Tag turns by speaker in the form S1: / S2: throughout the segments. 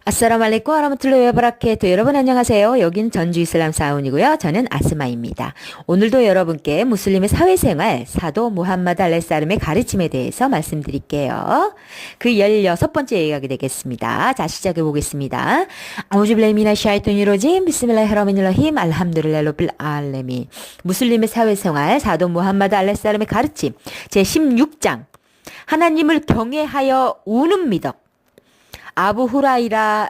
S1: 아싸라말레이쿠 아라마툴라히 와바라케투. 여러분 안녕하세요. 여긴 전주 이슬람 사원이고요. 저는 아스마입니다. 오늘도 여러분께 무슬림의 사회생활 사도 무함마드 알레사름의 가르침에 대해서 말씀드릴게요. 그 16번째 이야기 되겠습니다. 자, 시작해 보겠습니다. 아우즈빌라히 미나 샤이토니로짐 비스밀라히라흐마니르라힘 알함두릴라히 rabbil 알레민. 무슬림의 사회생활 사도 무함마드 알레사름의 가르침 제16장. 하나님을 경외하여 우는 미덕. 아부 후라이라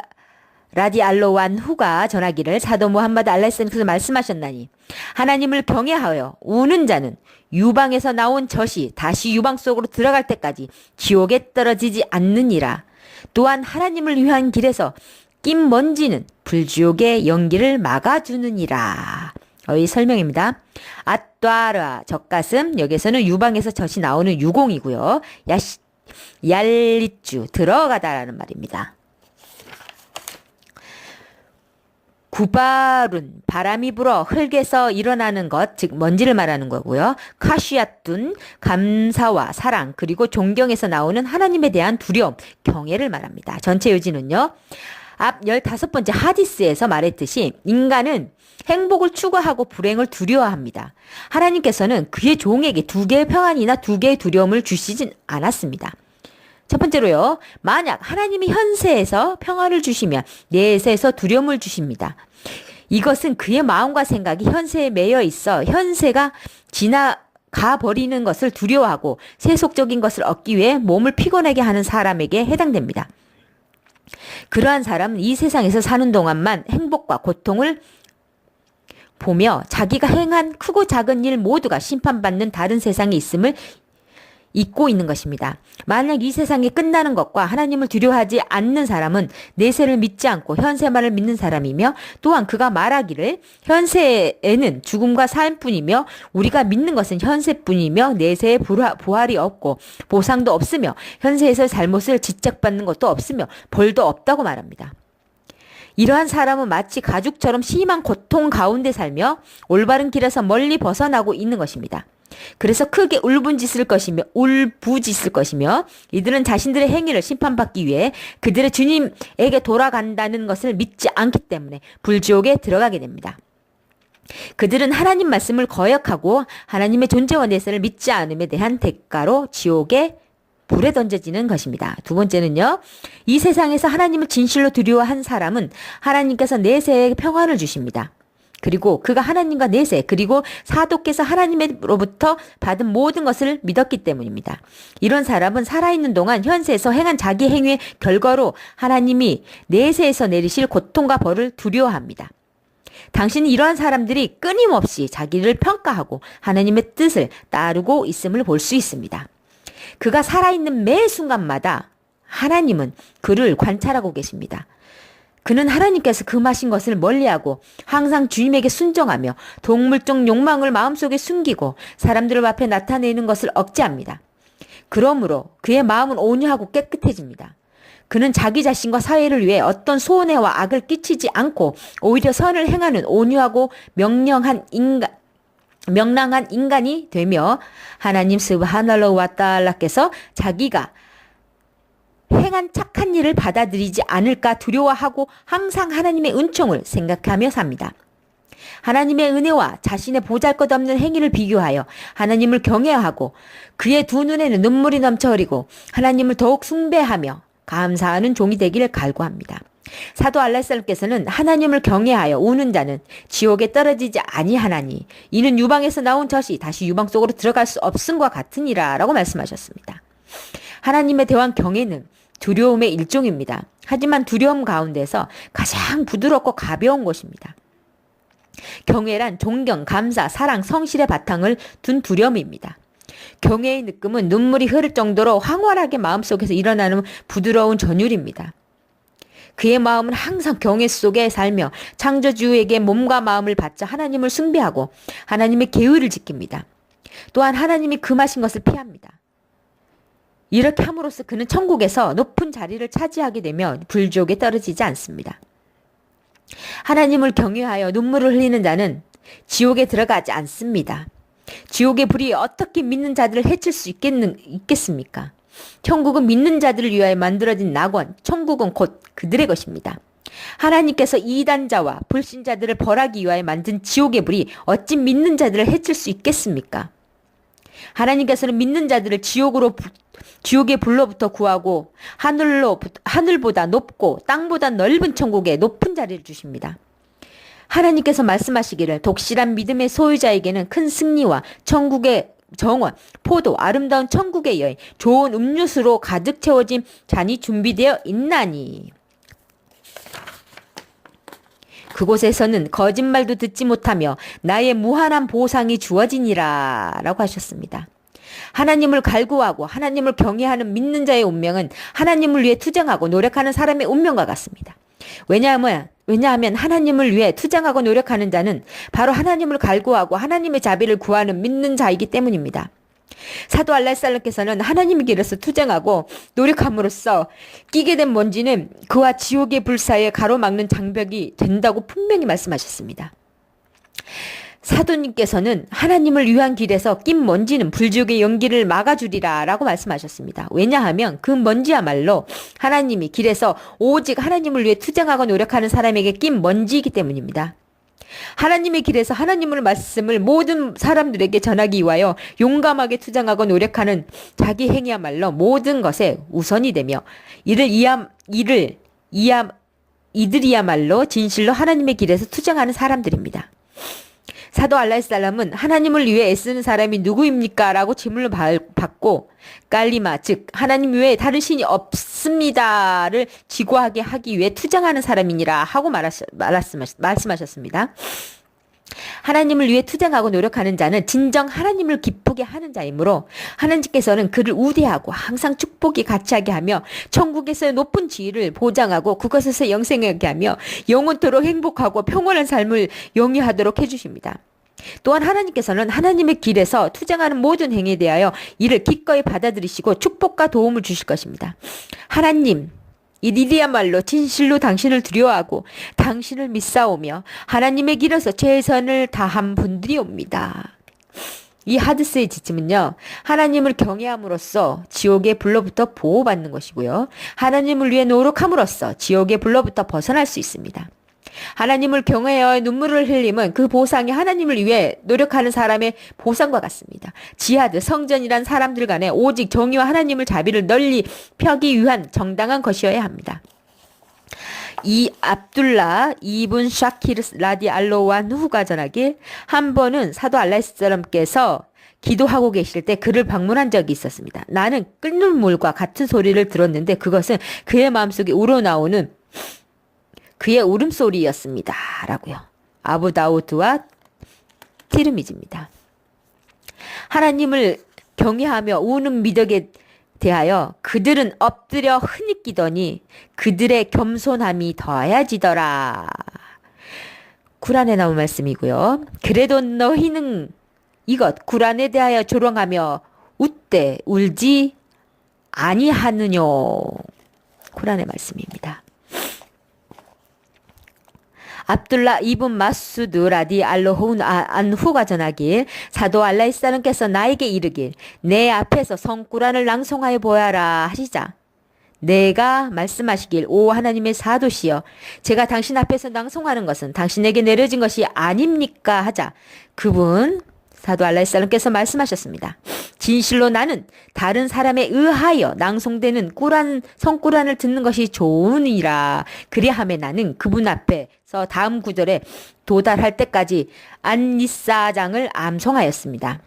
S1: 라디 알로완 후가 전하기를 사도 무함마드 알라이스님께서 말씀하셨나니 하나님을 경외하여 우는 자는 유방에서 나온 젖이 다시 유방 속으로 들어갈 때까지 지옥에 떨어지지 않느니라. 또한 하나님을 위한 길에서 낀 먼지는 불지옥의 연기를 막아주느니라. 이 설명입니다. 아따라 젖가슴, 여기서는 유방에서 젖이 나오는 유공이고요. 얄리쭈 들어가다라는 말입니다. 구바룬 바람이 불어 흙에서 일어나는 것, 즉 먼지를 말하는 거고요. 카시아툰 감사와 사랑, 그리고 존경에서 나오는 하나님에 대한 두려움, 경외를 말합니다. 전체 요지는요. 앞 15번째 하디스에서 말했듯이 인간은 행복을 추구하고 불행을 두려워합니다. 하나님께서는 그의 종에게 2개의 평안이나 2개의 두려움을 주시진 않았습니다. 첫 번째로요. 만약 하나님이 현세에서 평안을 주시면 내세에서 두려움을 주십니다. 이것은 그의 마음과 생각이 현세에 매여 있어 현세가 지나가 버리는 것을 두려워하고 세속적인 것을 얻기 위해 몸을 피곤하게 하는 사람에게 해당됩니다. 그러한 사람은 이 세상에서 사는 동안만 행복과 고통을 보며 자기가 행한 크고 작은 일 모두가 심판받는 다른 세상에 있음을 잊고 있는 것입니다. 만약 이 세상이 끝나는 것과 하나님을 두려워하지 않는 사람은 내세를 믿지 않고 현세만을 믿는 사람이며, 또한 그가 말하기를 현세에는 죽음과 삶뿐이며 우리가 믿는 것은 현세뿐이며 내세에 부활이 없고 보상도 없으며 현세에서 잘못을 지적받는 것도 없으며 벌도 없다고 말합니다. 이러한 사람은 마치 가죽처럼 심한 고통 가운데 살며 올바른 길에서 멀리 벗어나고 있는 것입니다. 그래서 크게 울부짖을 것이며 이들은 자신들의 행위를 심판받기 위해 그들의 주님에게 돌아간다는 것을 믿지 않기 때문에 불지옥에 들어가게 됩니다. 그들은 하나님 말씀을 거역하고 하나님의 존재와 내세를 믿지 않음에 대한 대가로 지옥에 불에 던져지는 것입니다. 두 번째는요. 이 세상에서 하나님을 진실로 두려워한 사람은 하나님께서 내세에 평안을 주십니다. 그리고 그가 하나님과 내세, 그리고 사도께서 하나님으로부터 받은 모든 것을 믿었기 때문입니다. 이런 사람은 살아있는 동안 현세에서 행한 자기 행위의 결과로 하나님이 내세에서 내리실 고통과 벌을 두려워합니다. 당신은 이러한 사람들이 끊임없이 자기를 평가하고 하나님의 뜻을 따르고 있음을 볼 수 있습니다. 그가 살아있는 매 순간마다 하나님은 그를 관찰하고 계십니다. 그는 하나님께서 금하신 것을 멀리하고 항상 주님에게 순종하며 동물적 욕망을 마음속에 숨기고 사람들 앞에 나타내는 것을 억제합니다. 그러므로 그의 마음은 온유하고 깨끗해집니다. 그는 자기 자신과 사회를 위해 어떤 손해와 악을 끼치지 않고 오히려 선을 행하는 온유하고 명랑한 인간이 되며 하나님 스브하나hu 와 따알라께서 자기가 행한 착한 일을 받아들이지 않을까 두려워하고 항상 하나님의 은총을 생각하며 삽니다. 하나님의 은혜와 자신의 보잘것없는 행위를 비교하여 하나님을 경외하고 그의 두 눈에는 눈물이 넘쳐 흐리고 하나님을 더욱 숭배하며 감사하는 종이 되기를 갈구합니다. 사도 알라살람께서는 하나님을 경외하여 우는 자는 지옥에 떨어지지 아니하나니 이는 유방에서 나온 젖이 다시 유방 속으로 들어갈 수 없음과 같으니라 라고 말씀하셨습니다. 하나님에 대한 경외는 두려움의 일종입니다. 하지만 두려움 가운데서 가장 부드럽고 가벼운 것입니다. 경외란 존경, 감사, 사랑, 성실의 바탕을 둔 두려움입니다. 경외의 느낌은 눈물이 흐를 정도로 황홀하게 마음속에서 일어나는 부드러운 전율입니다. 그의 마음은 항상 경외 속에 살며 창조주에게 몸과 마음을 바쳐 하나님을 숭배하고 하나님의 계율을 지킵니다. 또한 하나님이 금하신 것을 피합니다. 이렇게 함으로써 그는 천국에서 높은 자리를 차지하게 되며 불지옥에 떨어지지 않습니다. 하나님을 경외하여 눈물을 흘리는 자는 지옥에 들어가지 않습니다. 지옥의 불이 어떻게 믿는 자들을 해칠 수 있겠습니까? 천국은 믿는 자들을 위하여 만들어진 낙원, 천국은 곧 그들의 것입니다. 하나님께서 이단자와 불신자들을 벌하기 위하여 만든 지옥의 불이 어찌 믿는 자들을 해칠 수 있겠습니까? 하나님께서는 믿는 자들을 지옥의 불로부터 구하고 하늘보다 높고 땅보다 넓은 천국에 높은 자리를 주십니다. 하나님께서 말씀하시기를 독실한 믿음의 소유자에게는 큰 승리와 천국의 정원, 포도, 아름다운 천국의 여인, 좋은 음료수로 가득 채워진 잔이 준비되어 있나니. 그곳에서는 거짓말도 듣지 못하며 나의 무한한 보상이 주어지니라 라고 하셨습니다. 하나님을 갈구하고 하나님을 경외하는 믿는 자의 운명은 하나님을 위해 투쟁하고 노력하는 사람의 운명과 같습니다. 왜냐하면 하나님을 위해 투쟁하고 노력하는 자는 바로 하나님을 갈구하고 하나님의 자비를 구하는 믿는 자이기 때문입니다. 사도 알라살람께서는 하나님의 길에서 투쟁하고 노력함으로써 끼게 된 먼지는 그와 지옥의 불 사이에 가로막는 장벽이 된다고 분명히 말씀하셨습니다. 사도님께서는 하나님을 위한 길에서 낀 먼지는 불지옥의 연기를 막아주리라 라고 말씀하셨습니다. 왜냐하면 그 먼지야말로 하나님이 길에서 오직 하나님을 위해 투쟁하고 노력하는 사람에게 낀 먼지이기 때문입니다. 하나님의 길에서 하나님의 말씀을 모든 사람들에게 전하기 위하여 용감하게 투쟁하고 노력하는 자기 행위야말로 모든 것에 우선이 되며 이들이야말로 진실로 하나님의 길에서 투쟁하는 사람들입니다. 사도 알라이살람은 하나님을 위해 애쓰는 사람이 누구입니까? 라고 질문을 받고 깔리마, 즉 하나님 외에 다른 신이 없습니다를 지고하게 하기 위해 투쟁하는 사람이니라 하고 말씀하셨습니다. 하나님을 위해 투쟁하고 노력하는 자는 진정 하나님을 기쁘게 하는 자이므로 하나님께서는 그를 우대하고 항상 축복이 가치하게 하며 천국에서의 높은 지위를 보장하고 그것에서 영생하게 하며 영원토록 행복하고 평온한 삶을 영위하도록 해주십니다. 또한 하나님께서는 하나님의 길에서 투쟁하는 모든 행위에 대하여 이를 기꺼이 받아들이시고 축복과 도움을 주실 것입니다. 하나님, 이들이야말로 진실로 당신을 두려워하고 당신을 믿사오며 하나님의 길에서 최선을 다한 분들이옵니다. 이 하드스의 지침은요, 하나님을 경외함으로써 지옥의 불로부터 보호받는 것이고요, 하나님을 위해 노력함으로써 지옥의 불로부터 벗어날 수 있습니다. 하나님을 경외하여 눈물을 흘림은 그 보상이 하나님을 위해 노력하는 사람의 보상과 같습니다. 지하드, 성전이란 사람들 간에 오직 정의와 하나님을 자비를 널리 펴기 위한 정당한 것이어야 합니다. 이 압둘라 이븐 샤키르 라디 알로와 누후가 전하길 한 번은 사도 알라이살람께서 기도하고 계실 때 그를 방문한 적이 있었습니다. 나는 끓는 물과 같은 소리를 들었는데 그것은 그의 마음속에 우러나오는 그의 울음소리였습니다. 라고요. 아부 다우드와 티르미즈입니다. 하나님을 경외하며 우는 미덕에 대하여 그들은 엎드려 흐느끼더니 그들의 겸손함이 더하여지더라. 구란에 나온 말씀이고요. 그래도 너희는 이것 구란에 대하여 조롱하며 웃되 울지 아니하느뇨. 구란의 말씀입니다. 압둘라 이븐 마수드 라디 알로훈 안후가 전하길 사도 알라이살람께서 나에게 이르길 내 앞에서 성구란을 낭송하여 보아라 하시자 내가 말씀하시길 오 하나님의 사도시여 제가 당신 앞에서 낭송하는 것은 당신에게 내려진 것이 아닙니까 하자 그분 사도 알라이살람께서 말씀하셨습니다. 진실로 나는 다른 사람에 의하여 낭송되는 성구란을 듣는 것이 좋으니라. 그리하면 나는 그분 앞에서 다음 구절에 도달할 때까지 안니사장을 암송하였습니다.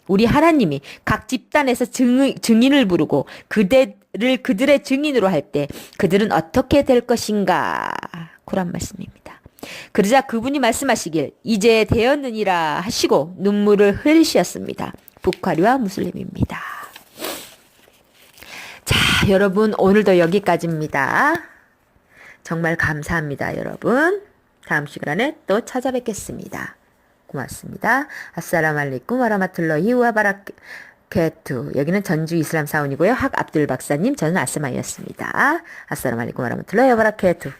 S1: 우리 하나님이 각 집단에서 증인을 부르고 그들의 증인으로 할 때 그들은 어떻게 될 것인가? 그런 말씀입니다. 그러자 그분이 말씀하시길 이제 되었느니라 하시고 눈물을 흘리셨습니다. 북카리와 무슬림입니다. 자, 여러분 오늘도 여기까지입니다. 정말 감사합니다, 여러분. 다음 시간에 또 찾아뵙겠습니다. 고맙습니다. 아싸라무 알레이쿰 와라마툴라히 와바라케투. 여기는 전주 이슬람 사원이고요. 학 압둘 박사님, 저는 아스마이였습니다. 아싸라무 알레이쿰 와라마툴라히 와바라케투.